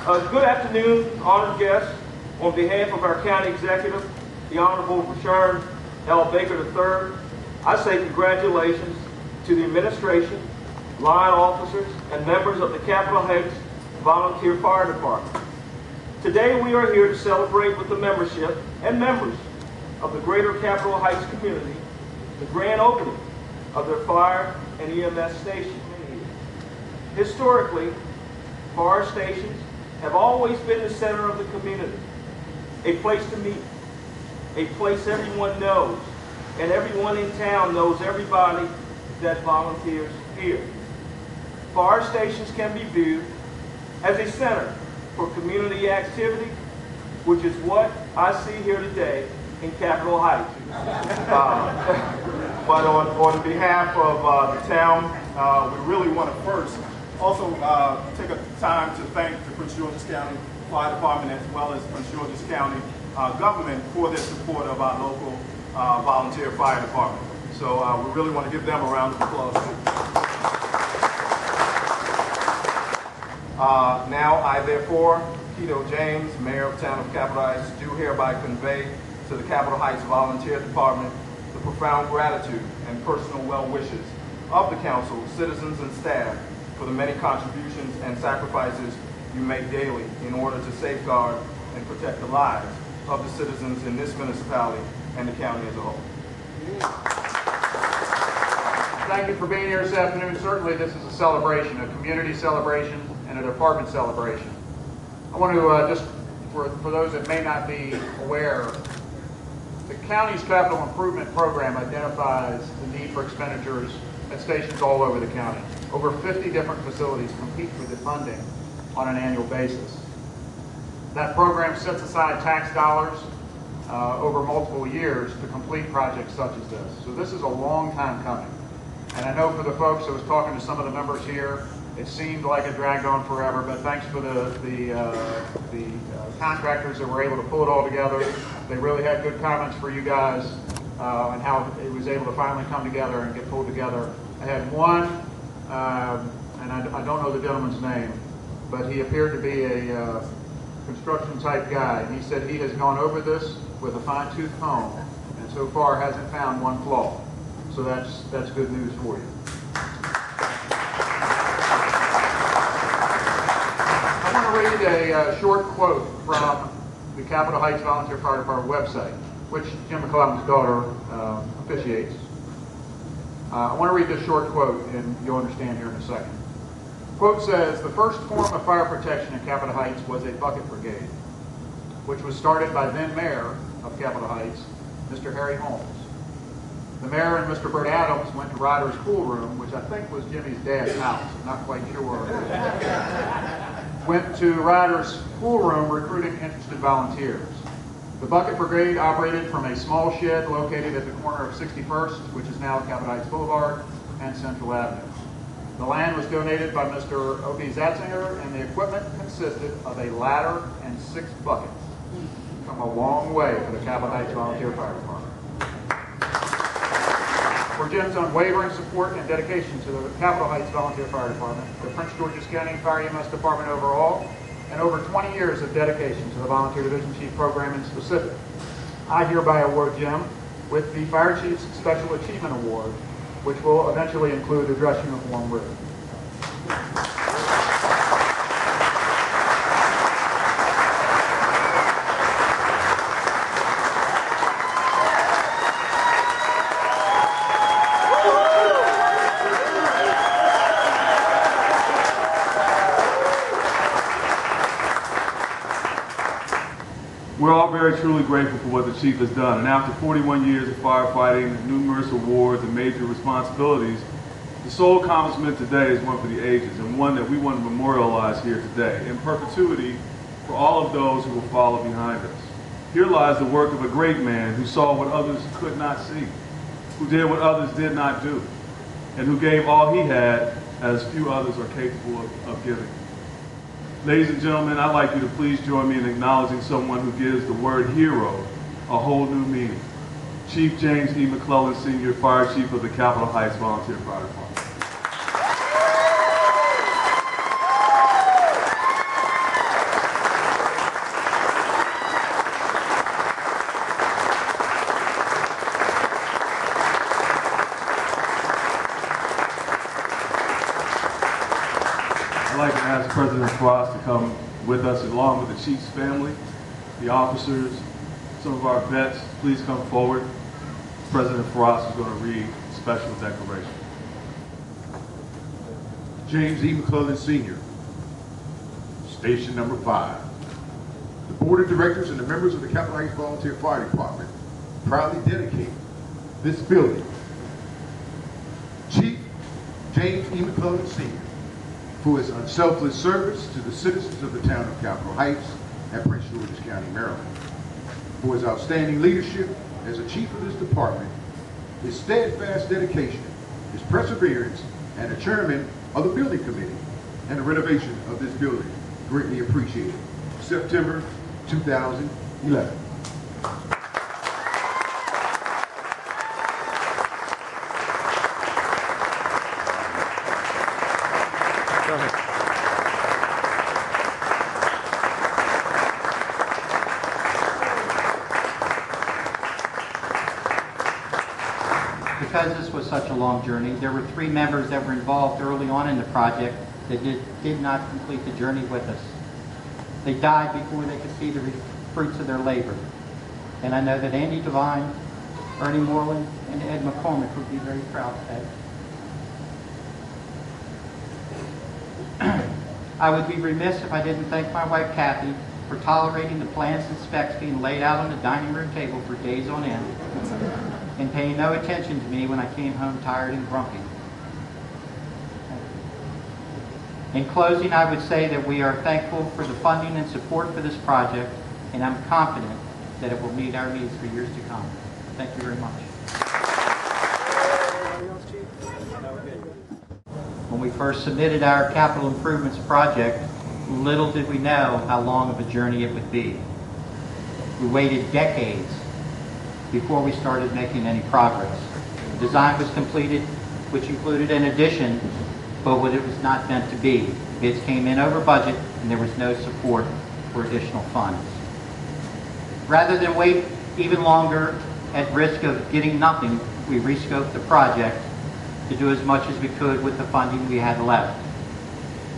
Good afternoon, honored guests. On behalf of our county executive, the Honorable Rashawn L. Baker III, I say congratulations to the administration, line officers, and members of the Capitol Heights Volunteer Fire Department. Today we are here to celebrate with the membership and members of the greater Capitol Heights community the grand opening of their fire and EMS station. Historically, fire stations have always been the center of the community, a place to meet, a place everyone knows, and everyone in town knows everybody that volunteers here. Fire stations can be viewed as a center for community activity, which is what I see here today in Capitol Heights. But on behalf of the town, we really want to first also take a time to thank the Prince George's County Fire Department as well as Prince George's County government for their support of our local volunteer fire department. So we really want to give them a round of applause too. Now I therefore, Keto James, Mayor of the Town of Capitol Heights, do hereby convey to the Capitol Heights Volunteer Department the profound gratitude and personal well wishes of the council, citizens, and staff for the many contributions and sacrifices you make daily in order to safeguard and protect the lives of the citizens in this municipality and the county as a whole. Thank you for being here this afternoon. Certainly this is a celebration, a community celebration and a department celebration. I want to just, for those that may not be aware, the county's capital improvement program identifies the need for expenditures at stations all over the county. Over 50 different facilities compete for the funding on an annual basis. That program sets aside tax dollars over multiple years to complete projects such as this. So this is a long time coming. And I know for the folks, I was talking to some of the members here, it seemed like it dragged on forever, but thanks for the contractors that were able to pull it all together. They really had good comments for you guys on how it was able to finally come together and get pulled together. I had one, and I don't know the gentleman's name, but he appeared to be a construction type guy. And he said he has gone over this with a fine-tooth comb and so far hasn't found one flaw. So that's good news for you. I want to read a short quote from the Capitol Heights Volunteer Fire Department website, which Jim McClellan's daughter officiates. I want to read this short quote, and you'll understand here in a second. The quote says, "The first form of fire protection in Capitol Heights was a bucket brigade, which was started by then Mayor of Capitol Heights, Mr. Harry Holmes. The mayor and Mr. Bert Adams went to Ryder's pool room, which I think was Jimmy's dad's house. I'm not quite sure where it is. Went to Ryder's pool room recruiting interested volunteers. The bucket brigade operated from a small shed located at the corner of 61st, which is now Capitol Heights Boulevard, and Central Avenue. The land was donated by Mr. O.B. Zatzinger, and the equipment consisted of a ladder and 6 buckets. Come a long way for the Capitol Heights Volunteer Fire Department. For Jim's unwavering support and dedication to the Capitol Heights Volunteer Fire Department, the Prince George's County Fire EMS Department overall, and over 20 years of dedication to the Volunteer Division Chief Program in specific, I hereby award Jim with the Fire Chief's Special Achievement Award, which will eventually include a dress uniform ribbon. We're all very truly grateful for what the Chief has done, and after 41 years of firefighting, numerous awards and major responsibilities, the sole accomplishment today is one for the ages, and one that we want to memorialize here today, in perpetuity for all of those who will follow behind us. Here lies the work of a great man who saw what others could not see, who did what others did not do, and who gave all he had as few others are capable of giving. Ladies and gentlemen, I'd like you to please join me in acknowledging someone who gives the word hero a whole new meaning. Chief James E. McClellan, Sr., Fire Chief of the Capitol Heights Volunteer Fire Department. ask President Frost to come with us, along with the Chief's family, the officers, some of our vets. Please come forward. President Frost is going to read a special declaration. James E. McClellan Sr., Station number 5. The Board of Directors and the members of the Capitol Heights Volunteer Fire Department proudly dedicate this building. Chief James E. McClellan Sr., for his unselfish service to the citizens of the town of Capitol Heights and Prince George's County, Maryland. For his outstanding leadership as a chief of this department, his steadfast dedication, his perseverance, and the chairman of the building committee and the renovation of this building. Greatly appreciated. September 2011. Because this was such a long journey, there were 3 members that were involved early on in the project that did not complete the journey with us. They died before they could see the fruits of their labor. And I know that Andy Devine, Ernie Moreland, and Ed McCormick would be very proud today. I would be remiss if I didn't thank my wife Kathy for tolerating the plans and specs being laid out on the dining room table for days on end, and paying no attention to me when I came home tired and grumpy. In closing, I would say that we are thankful for the funding and support for this project, and I'm confident that it will meet our needs for years to come. Thank you very much. When we first submitted our capital improvements project, little did we know how long of a journey it would be. We waited decades before we started making any progress. The design was completed, which included an addition, but what it was not meant to be. Bids came in over budget, and there was no support for additional funds. Rather than wait even longer at risk of getting nothing, we rescoped the project to do as much as we could with the funding we had left.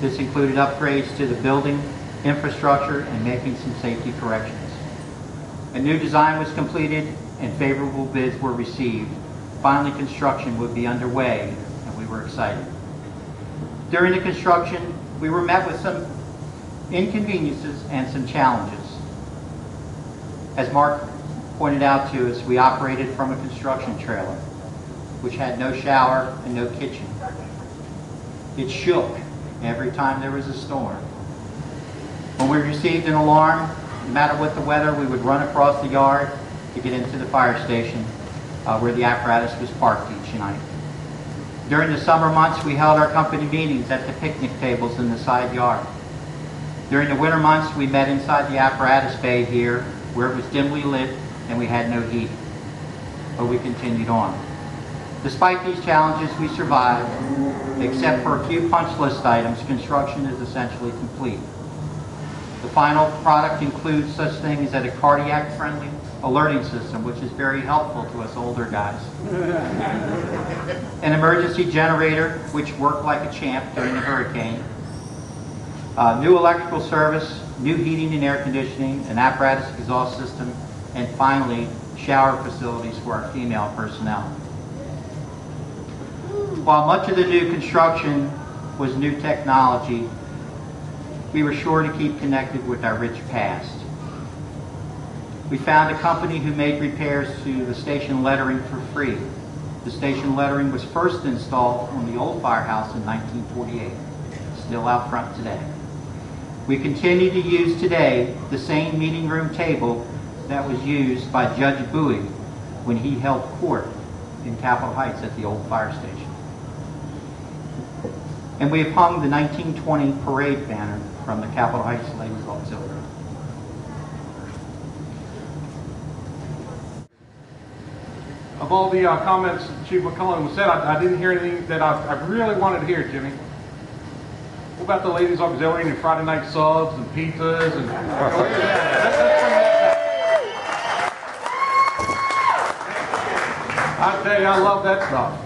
This included upgrades to the building, infrastructure, and making some safety corrections. A new design was completed and favorable bids were received. Finally, construction would be underway, and we were excited. During the construction, we were met with some inconveniences and some challenges. As Mark pointed out to us, we operated from a construction trailer, which had no shower and no kitchen. It shook every time there was a storm. When we received an alarm, no matter what the weather, we would run across the yard to get into the fire station where the apparatus was parked each night. During the summer months, we held our company meetings at the picnic tables in the side yard. During the winter months, we met inside the Apparatus Bay here, where it was dimly lit and we had no heat. But we continued on. Despite these challenges, we survived. Except for a few punch list items, construction is essentially complete. The final product includes such things as a cardiac-friendly alerting system, which is very helpful to us older guys. An emergency generator, which worked like a champ during the hurricane. New electrical service, new heating and air conditioning, an apparatus exhaust system, and finally, shower facilities for our female personnel. While much of the new construction was new technology, we were sure to keep connected with our rich past. We found a company who made repairs to the station lettering for free. The station lettering was first installed on the old firehouse in 1948, still out front today. We continue to use today the same meeting room table that was used by Judge Bowie when he held court in Capitol Heights at the old fire station. And we have hung the 1920 parade banner from the Capitol Heights Ladies Auxiliary. Of all the comments Chief McClellan said, I didn't hear anything that I really wanted to hear, Jimmy. What about the Ladies Auxiliary and Friday night subs and pizzas and... I tell you, I love that stuff.